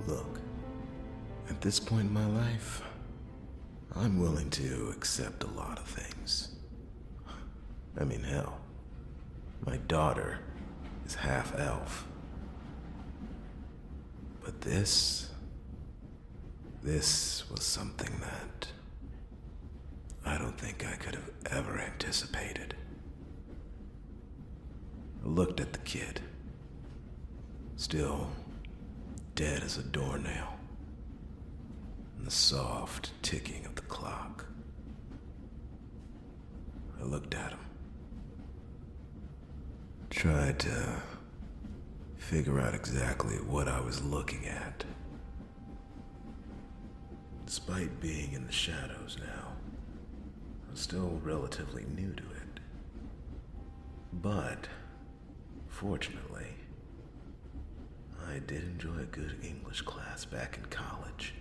Look, at this point in my life, I'm willing to accept a lot of things. I mean, hell, my daughter is half elf. But this was something that I don't think I could have ever anticipated. I looked at the kid, still dead as a doornail, and the soft ticking of the clock. I looked at him, tried to figure out exactly what I was looking at. Despite being in the shadows now, I was still relatively new to it. But, fortunately, I did enjoy a good English class back in college.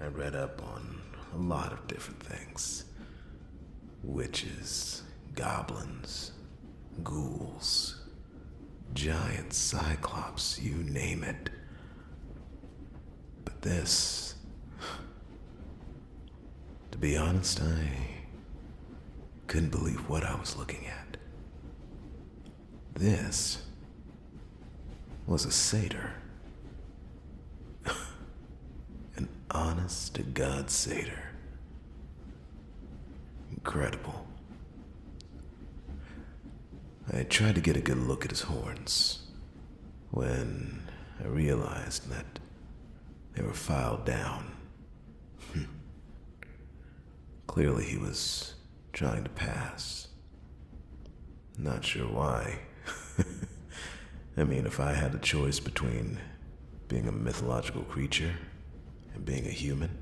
I read up on a lot of different things. Witches, goblins, ghouls, giant cyclops, you name it. But this, to be honest, I couldn't believe what I was looking at. This was a satyr. An honest-to-God satyr. Incredible. I tried to get a good look at his horns when I realized that they were filed down. Clearly he was trying to pass. Not sure why. I mean, if I had a choice between being a mythological creature and being a human,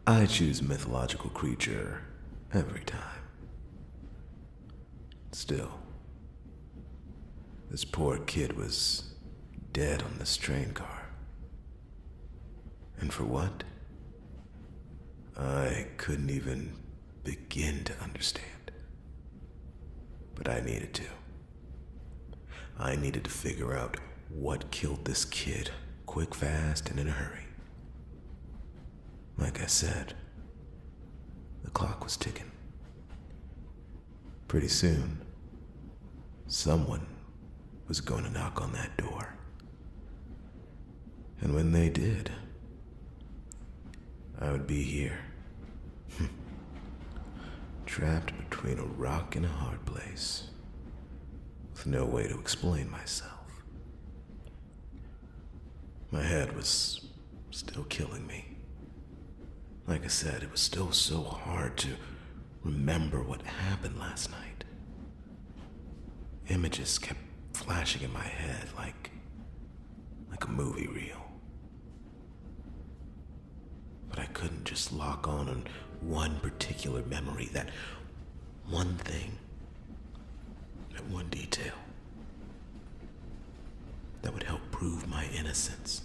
I choose mythological creature every time. Still, this poor kid was dead on this train car. And for what? I couldn't even begin to understand. But I needed to. I needed to figure out what killed this kid quick, fast, and in a hurry. Like I said, the clock was ticking. Pretty soon, someone was going to knock on that door. And when they did, I would be here. Trapped between a rock and a hard place, with no way to explain myself. My head was still killing me. Like I said, it was still so hard to remember what happened last night. Images kept flashing in my head like a movie reel. But I couldn't just lock on one particular memory, that one thing, that one detail that would help prove my innocence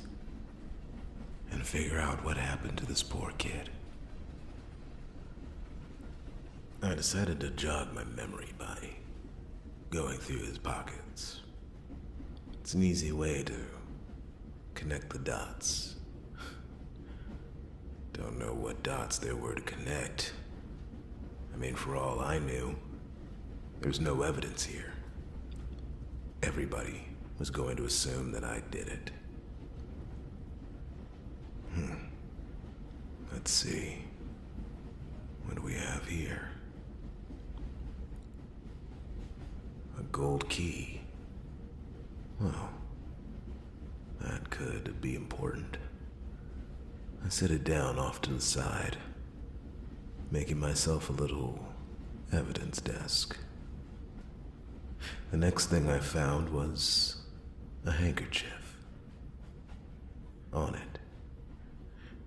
and figure out what happened to this poor kid. I decided to jog my memory by going through his pockets. It's an easy way to connect the dots. Don't know what dots there were to connect. I mean, for all I knew, there's no evidence here. Everybody was going to assume that I did it. Let's see. What do we have here? A gold key. Well, that could be important. I set it down off to the side, making myself a little evidence desk. The next thing I found was a handkerchief. On it,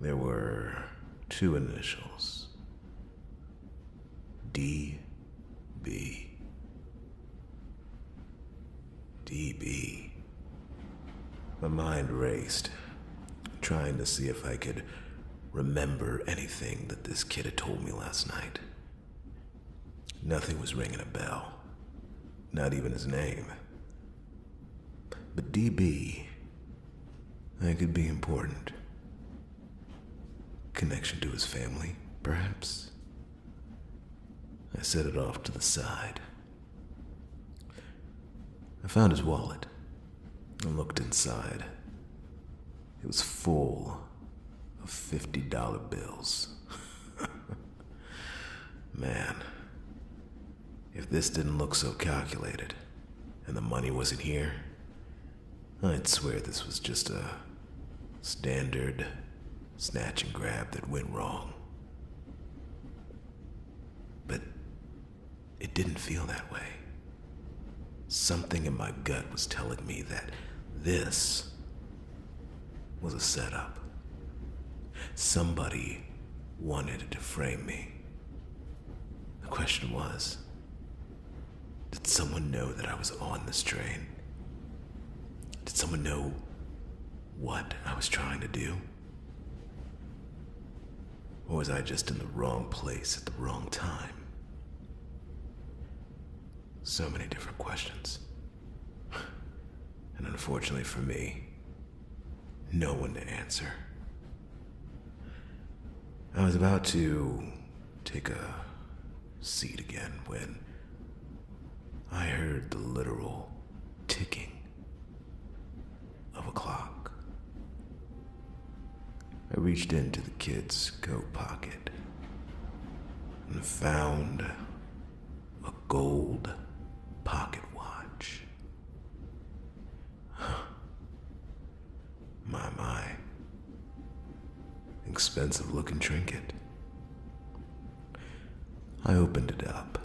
there were 2 initials. D.B. D.B. My mind raced, trying to see if I could remember anything that this kid had told me last night. Nothing was ringing a bell, not even his name. But DB, that could be important. Connection to his family, perhaps. I set it off to the side. I found his wallet and looked inside. It was full of $50 bills. Man, if this didn't look so calculated and the money wasn't here, I'd swear this was just a standard snatch and grab that went wrong. But it didn't feel that way. Something in my gut was telling me that this was a setup. Somebody wanted to frame me. The question was, did someone know that I was on this train? Did someone know what I was trying to do? Or was I just in the wrong place at the wrong time? So many different questions. And unfortunately for me, no one to answer. I was about to take a seat again when I heard the literal ticking of a clock. I reached into the kid's coat pocket and found a gold pocket watch. My. Expensive looking trinket. I opened it up.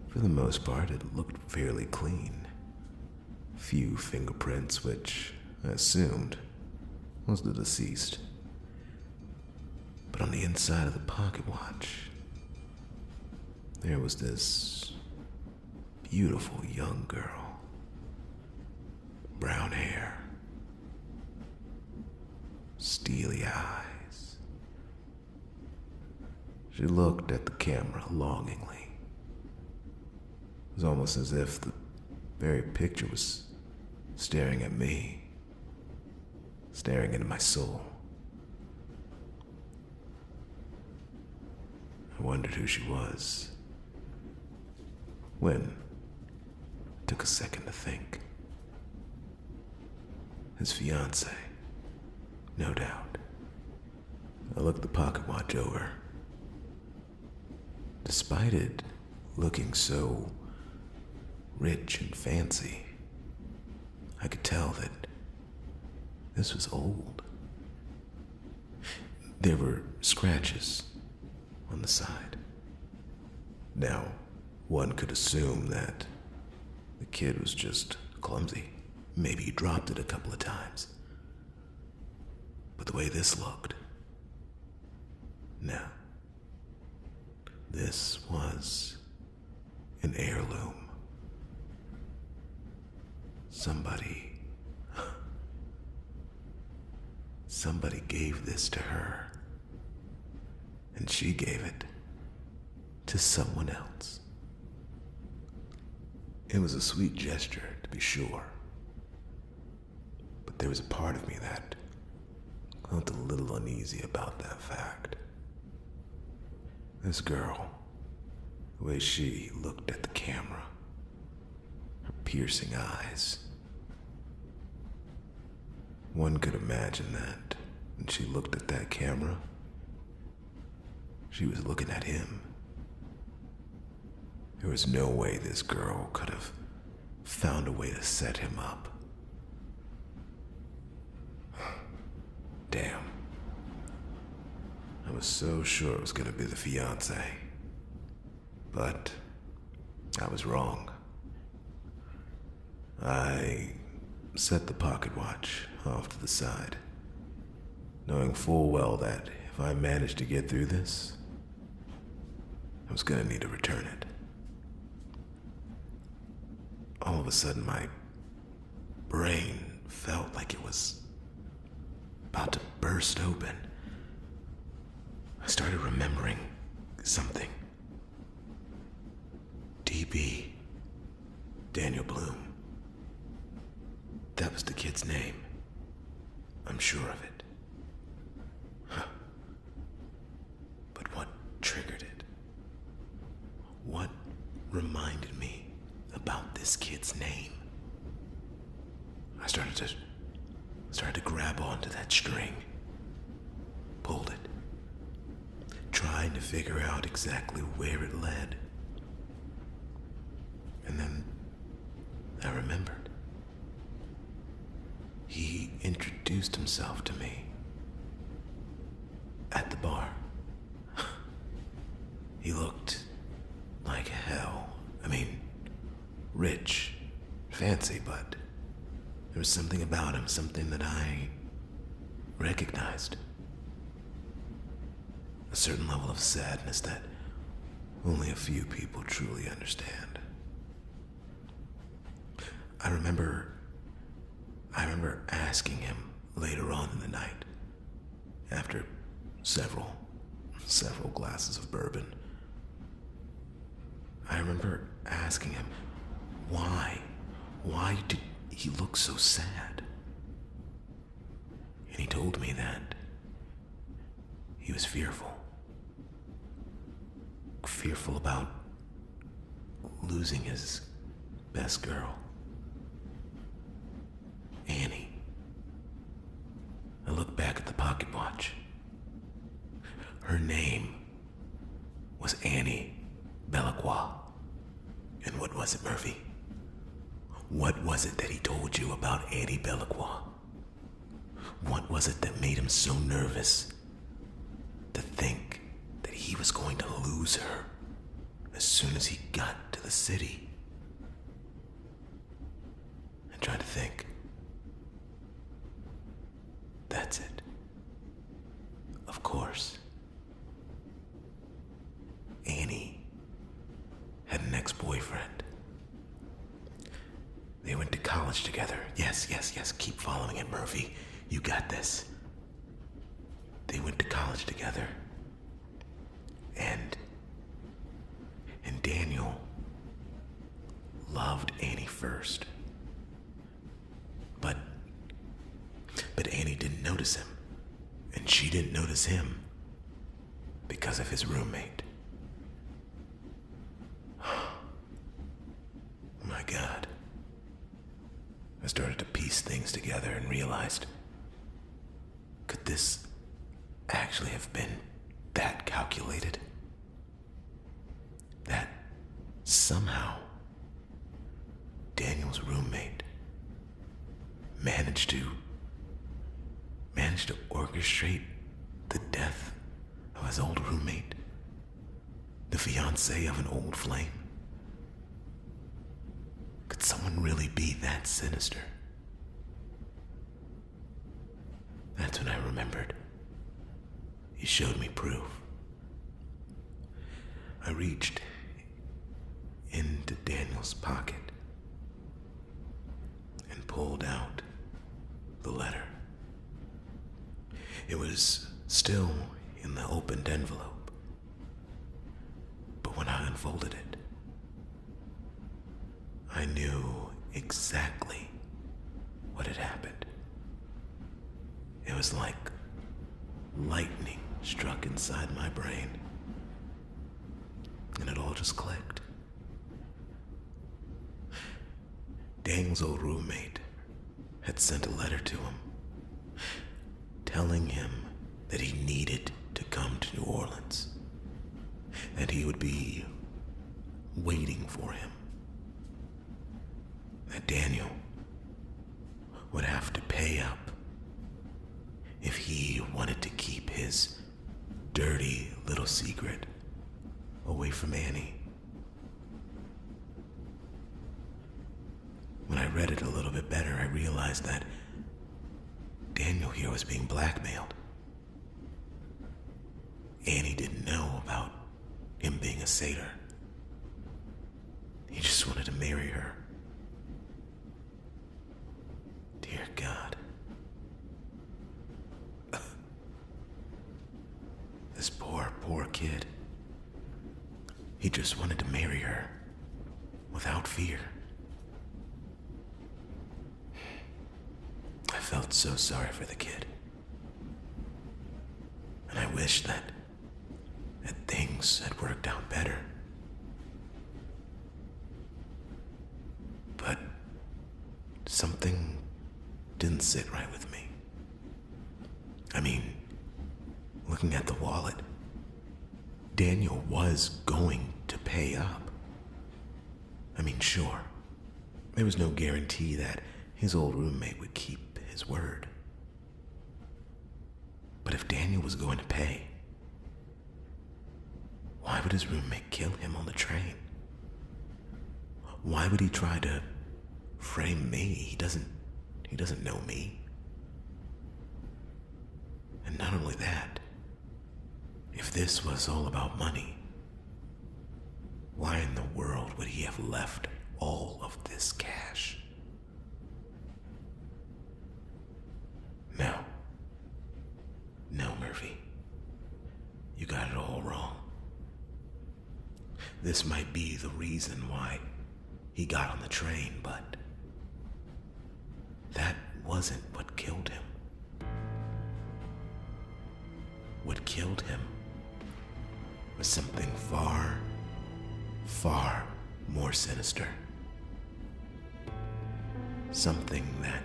For the most part, it looked fairly clean. Few fingerprints, which I assumed was the deceased. But on the inside of the pocket watch, there was this beautiful young girl. Brown hair. Steely eyes. She looked at the camera longingly. It was almost as if the very picture was staring at me, staring into my soul. I wondered who she was. When it took a second to think. His fiancée. No doubt. I looked the pocket watch over. Despite it looking so rich and fancy, I could tell that this was old. There were scratches on the side. Now, one could assume that the kid was just clumsy. Maybe he dropped it a couple of times. But the way this looked, no. This was an heirloom. Somebody gave this to her, and she gave it to someone else. It was a sweet gesture, to be sure, but there was a part of me that felt a little uneasy about that fact. This girl, the way she looked at the camera, her piercing eyes. One could imagine that when she looked at that camera, she was looking at him. There was no way this girl could have found a way to set him up. Damn. I was so sure it was going to be the fiancé. But I was wrong. I set the pocket watch off to the side, knowing full well that if I managed to get through this, I was going to need to return it. All of a sudden, my brain felt like it was about to burst open. I started remembering something. DB, Daniel Bloom. that was the kid's name. I'm sure of it. Huh. But what triggered it? What reminded me about this kid's name? I started to grab onto that string. Pulled it. Trying to figure out exactly where it led. And then I remembered. He introduced himself to me at the bar. He looked like hell. I mean, rich, fancy, but there was something about him, something that I recognized. A certain level of sadness that only a few people truly understand. I remember asking him later on in the night, after several glasses of bourbon. I remember asking him, why did he look so sad? And he told me that he was fearful about losing his best girl, Annie. I looked back at the pocket watch. Her name was Annie Belacqua. And what was it, Murphy? What was it that he told you about Annie Belacqua? What was it that made him so nervous to think that he was going to lose her as soon as he got to the city? I tried to think. That's it. Of course. Annie had an ex-boyfriend. They went to college together. Yes. Keep following it, Murphy. You got this. They went to college together. And Daniel loved Annie first. But Annie didn't notice him. And she didn't notice him because of his roommate. My God. I started to piece things together and realized, could this actually have been that calculated? That somehow Daniel's roommate managed to orchestrate the death of his old roommate, the fiancé of an old flame? Could someone really be that sinister? That's when I remembered. He showed me proof. I reached into Daniel's pocket and pulled out the letter. It was still in the opened envelope, but when I unfolded it, I knew exactly what had happened. It was like lightning struck inside my brain, and it all just clicked. Daniel's old roommate had sent a letter to him, telling him that he needed to come to New Orleans, that he would be waiting for him, that Daniel would have to pay up if he wanted to keep his dirty little secret away from Annie. When I read it a little bit better, I realized that Daniel here was being blackmailed. Annie didn't know about him being a satyr. He just wanted to marry her. Dear God. This poor kid. He just wanted to marry her without fear. felt so sorry for the kid. And I wish that things had worked out better. But something didn't sit right with me. I mean, looking at the wallet, Daniel was going to pay up. I mean, sure, there was no guarantee that his old roommate would keep his word. But if Daniel was going to pay, why would his roommate kill him on the train? Why would he try to frame me? He doesn't know me. And not only that, if this was all about money, why in the world would he have left all of this cash? No, Murphy. You got it all wrong. This might be the reason why he got on the train, but that wasn't what killed him. What killed him was something far, far more sinister. Something that,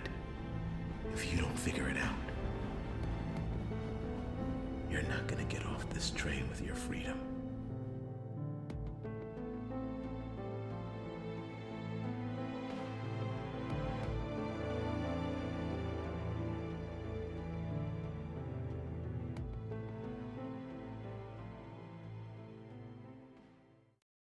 if you don't figure it out, you're not gonna get off this train with your freedom.